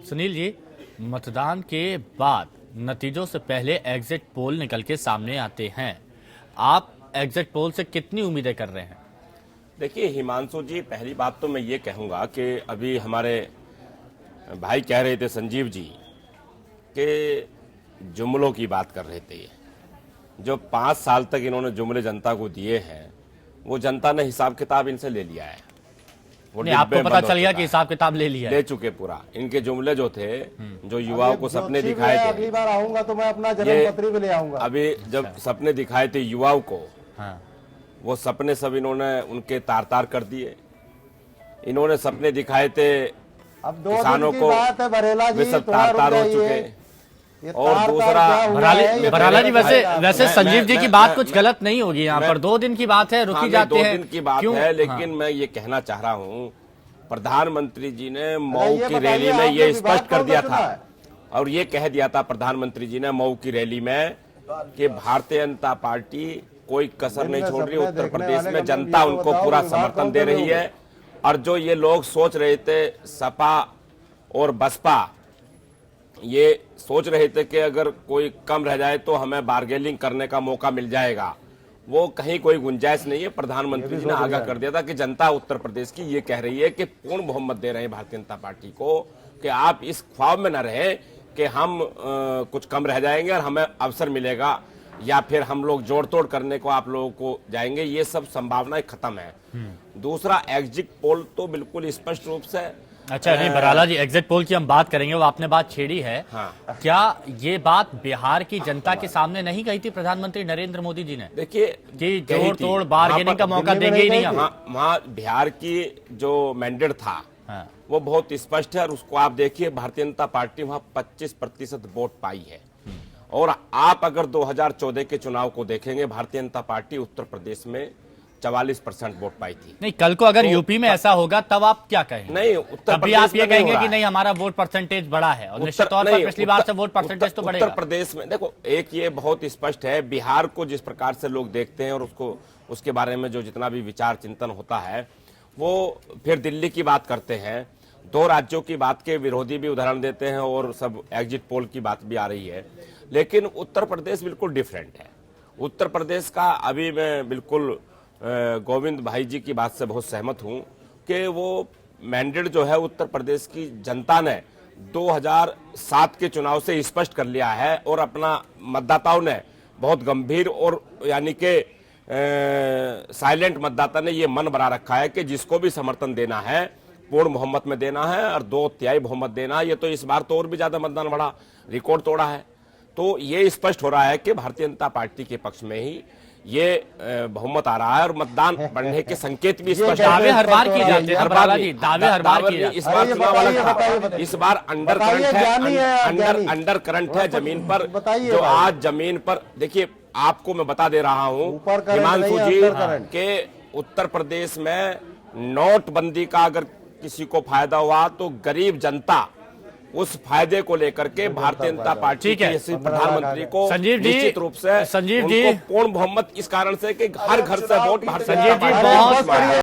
सुनील जी, मतदान के बाद नतीजों से पहले एग्जिट पोल निकल के सामने आते हैं। आप एग्जिट पोल से कितनी उम्मीदें कर रहे हैं? देखिए हिमांशु जी, पहली बात तो मैं ये कहूंगा कि अभी हमारे भाई कह रहे थे संजीव जी कि जुमलों की बात कर रहे थे। जो 5 साल तक इन्होंने जुमले जनता को दिए हैं वो जनता ने हिसाब किताब इनसे ले लिया है। वो नहीं, आपको पता चल गया कि हिसाब किताब ले लिया है। ले चुके पूरा। इनके जुमले जो थे, जो युवाओं को सपने दिखाए थे, अगली बार आऊंगा तो मैं अपना जन्म पत्री भी ले आऊंगा। अभी जब सपने दिखाए थे युवाओं को, हाँ। वो सपने सब इन्होंने उनके तार तार कर दिए। इन्होंने सपने दिखाए थे अब 2 किसानों दिन की को, बात है बरेला जी, वे सब तार तार हो चुके। और दूसरा बराला जी, वैसे संजीव जी की बात कुछ गलत नहीं होगी यहाँ पर। 2 दिन की बात है, रुकी जाती है। 2 दिन की बात है, लेकिन मैं ये कहना चाह रहा हूँ, प्रधानमंत्री जी ने मऊ की रैली में ये स्पष्ट कर दिया था, और ये कह दिया था प्रधानमंत्री जी ने मऊ की रैली में कि भारतीय जनता पार्टी कोई कसर नहीं छोड़ रही। उत्तर प्रदेश में जनता उनको पूरा समर्थन दे रही है। और जो ये लोग सोच रहे थे, सपा और बसपा ये सोच रहे थे कि अगर कोई कम रह जाए तो हमें बार्गेनिंग करने का मौका मिल जाएगा, वो कहीं कोई गुंजाइश नहीं है। प्रधानमंत्री जी ने आगाह कर दिया था कि जनता उत्तर प्रदेश की ये कह रही है कि पूर्ण बहुमत दे रहे हैं भारतीय जनता पार्टी को, कि आप इस ख्वाब में न रहे कि हम कुछ कम रह जाएंगे और हमें अवसर मिलेगा, या फिर हम लोग जोड़ तोड़ करने को आप लोगों को जाएंगे। ये सब संभावनाएं खत्म है। दूसरा, एग्जिट पोल तो बिल्कुल स्पष्ट रूप से, अच्छा नहीं बराला जी, एग्जिट पोल की हम बात करेंगे, वो आपने बात छेड़ी है। हाँ। क्या ये बात बिहार की जनता के सामने नहीं कही थी प्रधानमंत्री नरेंद्र मोदी जी ने? देखिए कि जोड़ तोड़ बार्गेनिंग का मौका देंगे ही नहीं हम। वहाँ बिहार की जो मैंडेट था, हाँ। वो बहुत स्पष्ट है। और उसको आप देखिए, भारतीय जनता पार्टी वहाँ 25% वोट पाई है। और आप अगर 2014 के चुनाव को देखेंगे, भारतीय जनता पार्टी उत्तर प्रदेश में 44% वोट पाई थी। नहीं, कल को अगर यूपी में ऐसा होगा तब आप क्या कहेंगे? नहीं, उत्तर तभी आप ये कहेंगे कि नहीं हमारा वोट परसेंटेज बढ़ा है, और निश्चित तौर पर पिछली बार से वोट परसेंटेज तो बढ़ेगा। उत्तर प्रदेश में देखो, एक ये बहुत स्पष्ट है, बिहार को जिस प्रकार से लोग देखते हैं और उसको उसके बारे में जो जितना भी विचार चिंतन होता है, वो फिर दिल्ली की बात करते हैं। 2 राज्यों की बात के विरोधी भी उदाहरण देते हैं, और सब एग्जिट पोल की बात भी आ रही है। लेकिन उत्तर प्रदेश बिल्कुल डिफरेंट है। उत्तर प्रदेश का अभी मैं बिल्कुल गोविंद भाई जी की बात से बहुत सहमत हूं कि वो मैंडेट जो है उत्तर प्रदेश की जनता ने 2007 के चुनाव से स्पष्ट कर लिया है, और अपना मतदाताओं ने बहुत गंभीर और यानी कि साइलेंट मतदाता ने ये मन बना रखा है कि जिसको भी समर्थन देना है पूर्ण बहुमत में देना है, और 2/3 बहुमत देना है। ये तो इस बार तो और भी ज्यादा मतदान बढ़ा, रिकॉर्ड तोड़ा है। तो ये स्पष्ट हो रहा है कि भारतीय जनता पार्टी के पक्ष में ही ये बहुमत आ रहा है, और मतदान बढ़ने के संकेत भी स्पष्ट। दावे हर बार किए जाते हैं बराला जी, दावे हर बार किए जाते हैं। इस बार चुनाव अलग था, इस बार अंडर करंट है जमीन पर। जो आज जमीन पर देखिए, आपको मैं बता दे रहा हूँ हिमांशु जी के उत्तर प्रदेश में नोटबंदी का अगर किसी को फायदा हुआ तो गरीब जनता उस फायदे को लेकर के भारतीय जनता पार्टी के प्रधानमंत्री को निश्चित रूप से संजीव जी पूर्ण बहुमत इस कारण से कि हर घर से वोट भारतीय संजीव जी बहुत